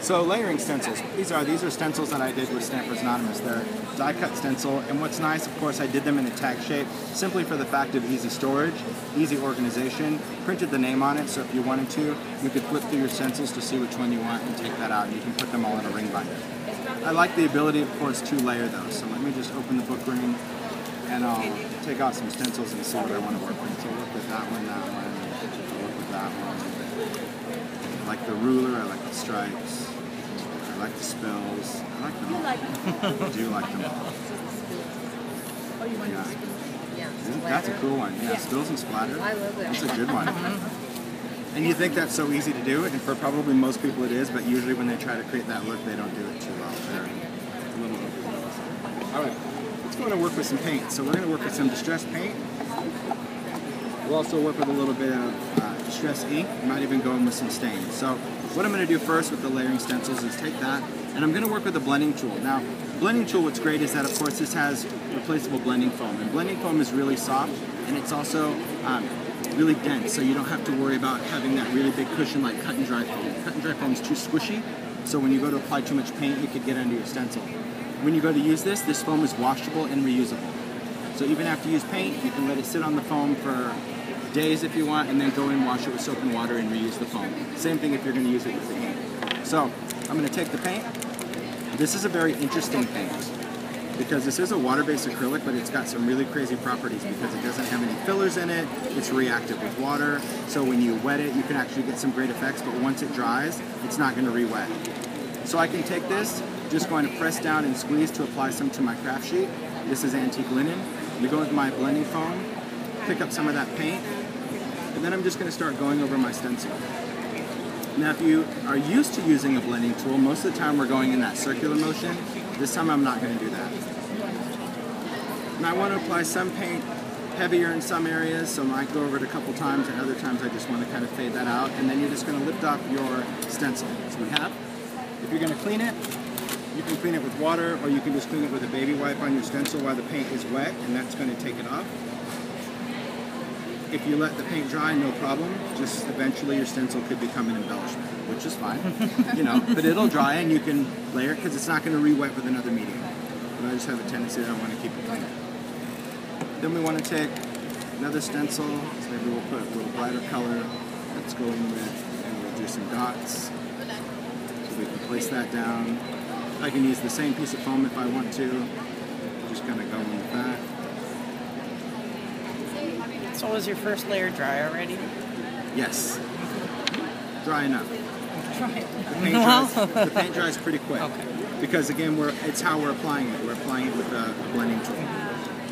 So layering stencils. These are stencils that I did with Stampers Anonymous. They're die-cut stencil, and what's nice, of course, I did them in a tag shape, simply for the fact of easy storage, easy organization. Printed the name on it, so if you wanted to, you could flip through your stencils to see which one you want and take that out, and you can put them all in a ring binder. I like the ability, of course, to layer those. So let me just open the book ring, and I'll take out some stencils and see what I want to work with. So I'll work with that one, I'll work with that one. I like the ruler, I like the stripes. I like the spells. I like them all. I do like them all. Oh, you want to Yeah. That's a cool one. Yeah, spills and splatter. I love that. That's a good one. And you think that's so easy to do, and for probably most people it is, but usually when they try to create that look, they don't do it too well. They're a little overzealous. All right, let's go and work with some paint. So we're going to work with some distress paint. We'll also work with a little bit of distress ink. We might even go in with some stains. So what I'm going to do first with the layering stencils is take that, and I'm going to work with a blending tool. Now, blending tool, what's great is that, of course, this has replaceable blending foam. And blending foam is really soft, and it's also really dense, so you don't have to worry about having that really big cushion like cut and dry foam. Cut and dry foam is too squishy, so when you go to apply too much paint, it could get under your stencil. When you go to use this foam is washable and reusable. So even after you use paint, you can let it sit on the foam for days if you want, and then go and wash it with soap and water and reuse the foam. Same thing if you're going to use it with the ink. So I'm going to take the paint. This is a very interesting paint because this is a water-based acrylic, but it's got some really crazy properties because it doesn't have any fillers in it. It's reactive with water, so when you wet it, you can actually get some great effects, but once it dries, it's not going to re-wet. So I can take this, just going to press down and squeeze to apply some to my craft sheet. This is antique linen. We go with my blending foam, pick up some of that paint, and then I'm just going to start going over my stencil. Now if you are used to using a blending tool, most of the time we're going in that circular motion. This time I'm not going to do that. Now I want to apply some paint heavier in some areas, so I might go over it a couple times, and other times I just want to kind of fade that out, and then you're just going to lift off your stencil. So we have, if you're going to clean it, you can clean it with water, or you can just clean it with a baby wipe on your stencil while the paint is wet, and that's going to take it off. If you let the paint dry, no problem. Just eventually your stencil could become an embellishment, which is fine, you know. But it'll dry and you can layer it because it's not going to re-wet with another medium. But I just have a tendency that I want to keep it clean. Then we want to take another stencil. So maybe we'll put a little brighter color. Let's go in with, and we'll do some dots. So we can place that down. I can use the same piece of foam if I want to. Just kind of go in with that. So was your first layer dry already? Yes. Dry enough. Dry. The paint dries pretty quick. Okay. Because again, it's how we're applying it. We're applying it with a blending tool.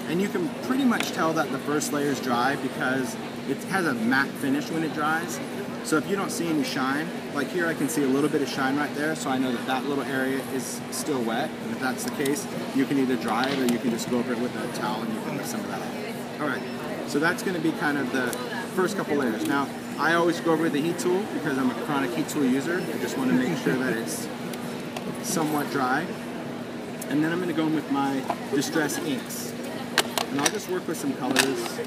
And you can pretty much tell that the first layer is dry because it has a matte finish when it dries. So if you don't see any shine, like here I can see a little bit of shine right there, so I know that that little area is still wet. And if that's the case, you can either dry it or you can just go over it with a towel and you can lift some of that off. All right. So that's going to be kind of the first couple layers. Now, I always go over with the heat tool because I'm a chronic heat tool user. I just want to make sure that it's somewhat dry. And then I'm going to go in with my distress inks. And I'll just work with some colors.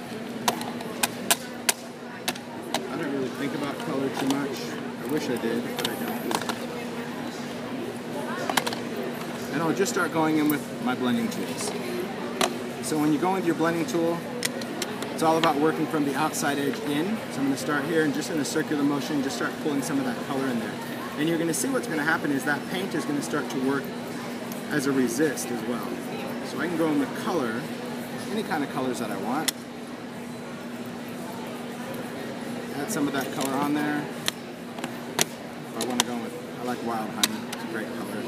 I don't really think about color too much. I wish I did, but I don't. And I'll just start going in with my blending tools. So when you go with your blending tool, it's all about working from the outside edge in. So I'm going to start here and just in a circular motion, just start pulling some of that color in there. And you're going to see what's going to happen is that paint is going to start to work as a resist as well. So I can go in with color, any kind of colors that I want. Add some of that color on there. If I want to go with, I like wild honey, it's a great color.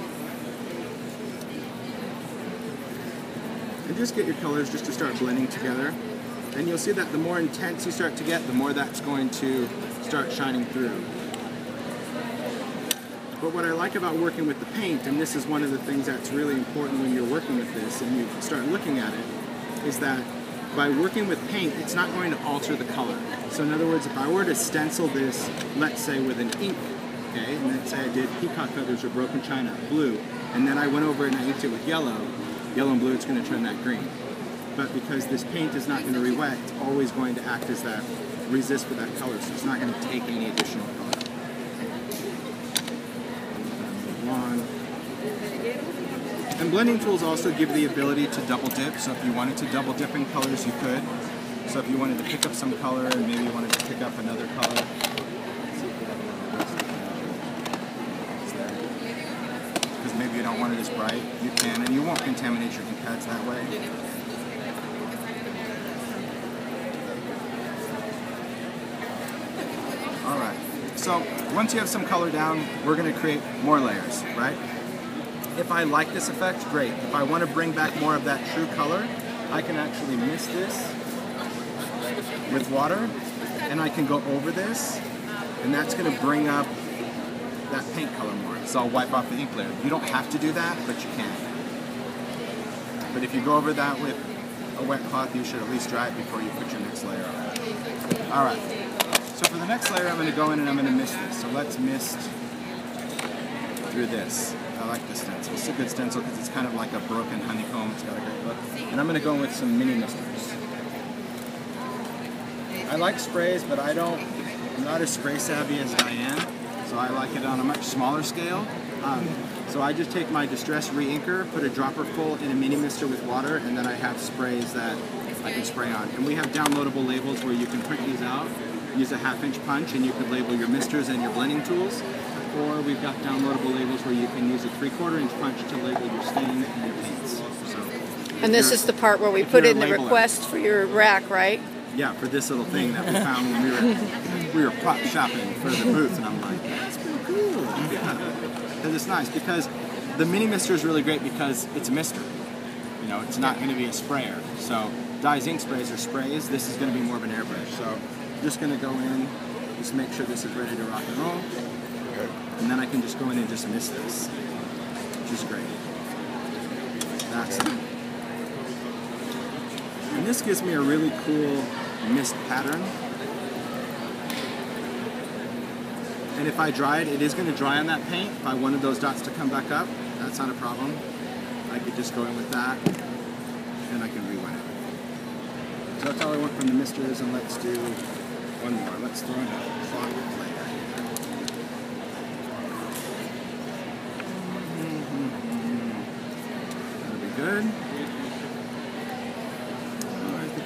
And just get your colors just to start blending together. And you'll see that the more intense you start to get, the more that's going to start shining through. But what I like about working with the paint, and this is one of the things that's really important when you're working with this and you start looking at it, is that by working with paint, it's not going to alter the color. So in other words, if I were to stencil this, let's say with an ink, okay, and let's say I did peacock feathers or broken china, blue, and then I went over and I inked it with yellow and blue, it's going to turn that green. But because this paint is not going to re-wet, it's always going to act as that resist for that color, so it's not going to take any additional color. on. And blending tools also give the ability to double dip, so if you wanted to double dip in colors, you could. So if you wanted to pick up some color and maybe you wanted to pick up another color, because maybe you don't want it as bright, you can, and you won't contaminate your ink pads that way. Alright, so once you have some color down, we're going to create more layers, right? If I like this effect, great. If I want to bring back more of that true color, I can actually mist this with water, and I can go over this, and that's going to bring up that paint color more. So I'll wipe off the ink layer. You don't have to do that, but you can. But if you go over that with a wet cloth, you should at least dry it before you put your next layer on. Alright, so for the next layer I'm going to go in and I'm going to mist this. So let's mist through this. I like this stencil. It's a good stencil because it's kind of like a broken honeycomb. It's got a great look. And I'm going to go in with some mini misters. I like sprays, but I'm not as spray savvy as Diane, so I like it on a much smaller scale. So I just take my Distress Re-Inker, put a dropper full in a mini mister with water, and then I have sprays that I can spray on. And we have downloadable labels where you can print these out, use a 1/2-inch punch, and you can label your misters and your blending tools. Or we've got downloadable labels where you can use a 3/4-inch punch to label your stain and your paints. So, And this is the part where we put in the request for your rack, right? Yeah, for this little thing that we found when we were prop shopping for the booth, and I'm like, that's pretty cool. Yeah. And it's nice because the mini mister is really great because it's a mister. You know, it's not going to be a sprayer. So Dye's ink sprays are sprays. This is going to be more of an airbrush. So I'm just going to go in, just make sure this is ready to rock and roll, and then I can just go in and just mist this, which is great. That's it. And this gives me a really cool mist pattern. And if I dry it, it is going to dry on that paint. If I wanted those dots to come back up, that's not a problem. I could just go in with that, and I can rewind it. So that's all I want from the misters, and let's do one more. Let's throw in a clock layer. That'll be good.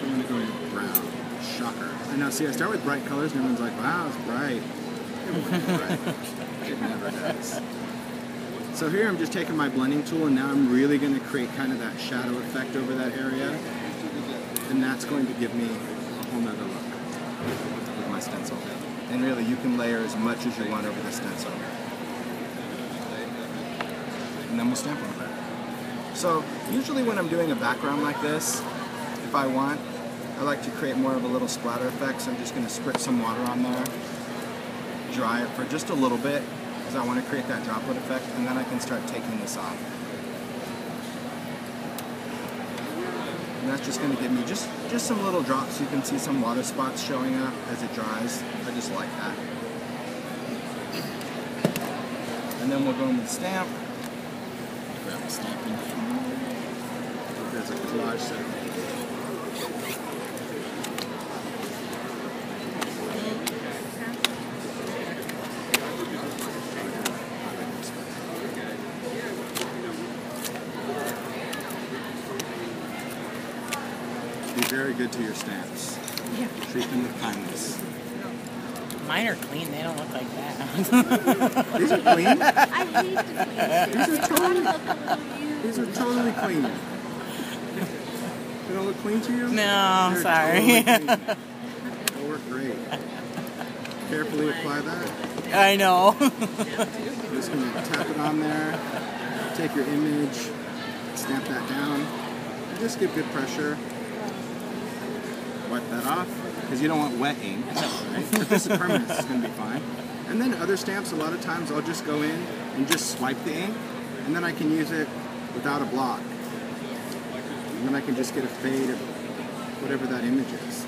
I'm going to go in brown. Shocker. I know, see, I start with bright colors and everyone's like, wow, it's bright. It won't be bright. It never does. So here I'm just taking my blending tool and now I'm really going to create kind of that shadow effect over that area. And that's going to give me a whole nother look with my stencil. And really, you can layer as much as you want over the stencil. And then we'll stamp over it. So usually when I'm doing a background like this, if I want, I like to create more of a little splatter effect, so I'm just going to spritz some water on there, dry it for just a little bit, because I want to create that droplet effect, and then I can start taking this off. And that's just going to give me just some little drops, so you can see some water spots showing up as it dries. I just like that. And then we'll go in with stamp. Grab the stamping. There's a collage set. Be very good to your stamps. Yeah. Treat them with kindness. Mine are clean. They don't look like that. These are clean. I hate to clean. These are totally clean. They don't look clean to you? No, They're sorry. Totally clean. They'll work great. Carefully apply that. I know. Just going to tap it on there. Take your image. Stamp that down. And just give good pressure. Wipe that off, because you don't want wet ink, right? If this is permanent, it's going to be fine. And then other stamps, a lot of times I'll just go in and just swipe the ink, and then I can use it without a block. And then I can just get a fade of whatever that image is.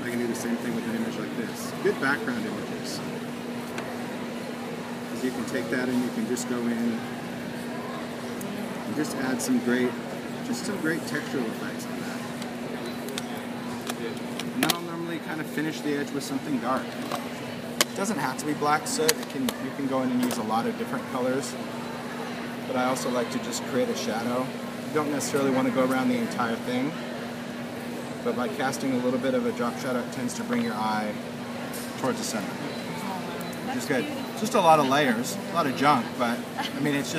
I can do the same thing with an image like this. Good background images. Because you can take that and you can just go in and just add some great textural effects on that. And then I'll normally kind of finish the edge with something dark. It doesn't have to be black soot. You can go in and use a lot of different colors. but I also like to just create a shadow. You don't necessarily want to go around the entire thing, but by casting a little bit of a drop shadow, it tends to bring your eye towards the center. Which is good. Just a lot of layers, a lot of junk, but I mean, it's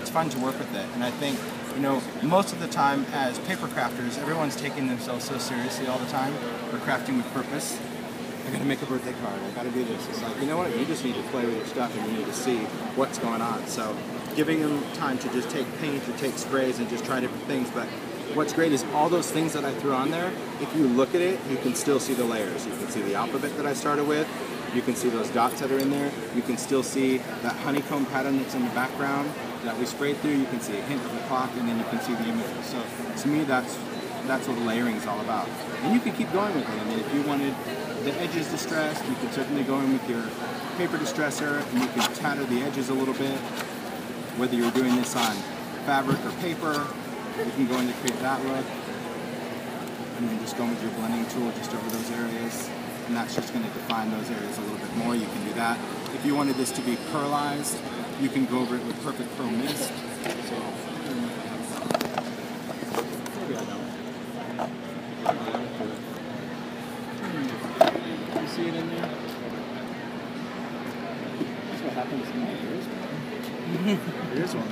fun to work with it. And I think, you know, most of the time as paper crafters, everyone's taking themselves so seriously all the time. We're crafting with purpose. I gotta make a birthday card, I gotta do this. It's like, you know what, you just need to play with your stuff and you need to see what's going on. So giving them time to just take paint or take sprays and just try different things. But what's great is all those things that I threw on there, if you look at it, you can still see the layers. You can see the alphabet that I started with. You can see those dots that are in there. You can still see that honeycomb pattern that's in the background that we sprayed through. You can see a hint of the clock, and then you can see the images. So to me, that's what layering is all about. And you can keep going with it. I mean, if you wanted the edges distressed, you could certainly go in with your paper distresser, and you can tatter the edges a little bit. Whether you're doing this on fabric or paper, you can go in to create that look. And then just go with your blending tool just over those areas. And that's just going to define those areas a little bit more. You can do that. If you wanted this to be pearlized, you can go over it with Perfect Pearl Mist. So, maybe I don't. You see it in there? That's what happens in my ears. Here's one.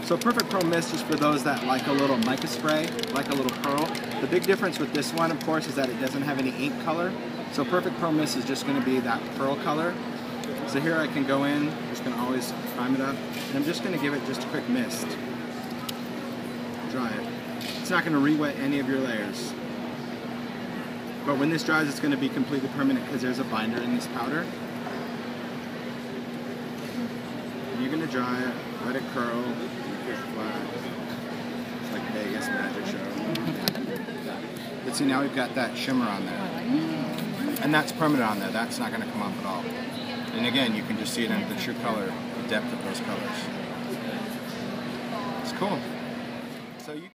So Perfect Pearl Mist is for those that like a little mica spray, like a little pearl. The big difference with this one, of course, is that it doesn't have any ink color. So Perfect Pearl Mist is just going to be that pearl color. So here I can go in, just going to always prime it up, and I'm just going to give it just a quick mist. Dry it. It's not going to re-wet any of your layers. But when this dries, it's going to be completely permanent because there's a binder in this powder. You're going to dry it, let it curl, push flat. It's like Vegas magic show. But see, now we've got that shimmer on there. And that's permanent on there. That's not going to come off at all. And again, you can just see it in the true color, the depth of those colors. It's cool. So you